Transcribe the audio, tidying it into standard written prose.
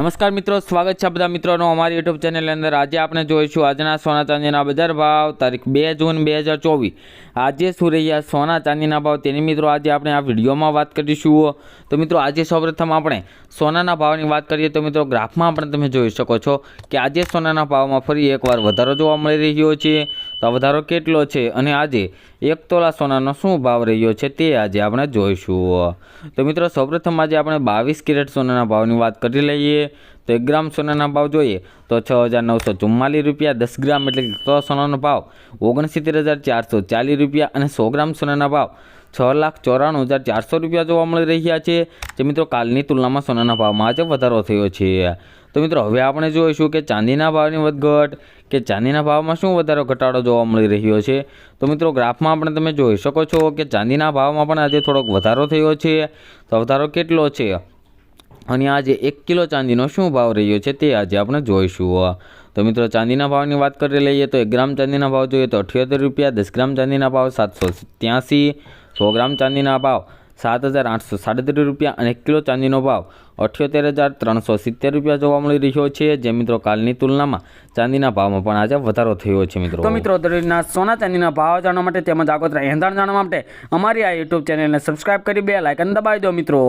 नमस्कार मित्रों, स्वागत है बधा मित्रों अमारी यूट्यूब चैनल अंदर। आज आपने जोईशुं आजना सोना चांदीना बजार भाव तारीख 2 जून 2024। आज शू रह्या सोना चांदीना भाव तेनी मित्रों आज आपणे आ विडियोमां वात करीशुं। तो मित्रों आज सौप्रथम आपणे सोनाना भावनी वात करीए तो मित्रों ग्राफमां पण तमे जोई शको छो कि आज सोनाना भावमां फरी एकवार वधारो जोवा मळी रह्यो छे। तो आ वधारो केटलो छे अने आजे 1 तोला सोनानो शुं भाव रह्यो छे ते आज आपणे जोईशुं। तो मित्रों सौप्रथम आज आपणे 22 कैरेट सोनाना भावनी वात करी लईए। तो 1 ग्राम सोनाना भाव जोईए तो 6,944 रुपया। 10 ग्राम एटले कि 100 सोनानो भाव 69,440 रुपया अने 100 ग्राम सोनाना भाव 6,94,400 रुपया जोवा मळी रह्या छे। जे मित्रों कालनी तुलनामां सोनाना भावमां आज वधारो थयो छे। तो मित्रों हवे आपणे जोईशुं कि चांदीना भावनी वधघट कि चांदीना भावमां शुं वधारो घटाडो जोवा मळी रह्यो छे। तो मित्रों ग्राफमां पण तमे जोई शको छो कि चांदीना भावमां पण आज थोड़ोक वधारो थयो छे। तो वधारो केटलो छे अने आज 1 किलो चांदीनो शुं भाव रह्यो छे ते आज आपणे जोईशुं। तो मित्रों चांदीना भावनी वात करी लईए तो 1 ग्राम चांदीना भाव जोईए तो 78 रुपया। 10 ग्राम चांदीना भाव 787। 100 ग्राम चांदीना भाव 7,837 रुपया अने 1 किलो चांदीनो भाव 78,370 रुपया जोवा मळी रह्यो छे। जे मित्रों कालनी तुलनामां चांदीना भावमां पण आज वधारो थयो छे मित्रों। तो मित्रों दररोजना सोना चांदीना भाव जाणवा माटे तेमज आगोतरा एंधाण जाणवा माटे अमारी आ यूट्यूब चेनलने सब्सक्राइब करी बेल आइकन दबावी दो मित्रों।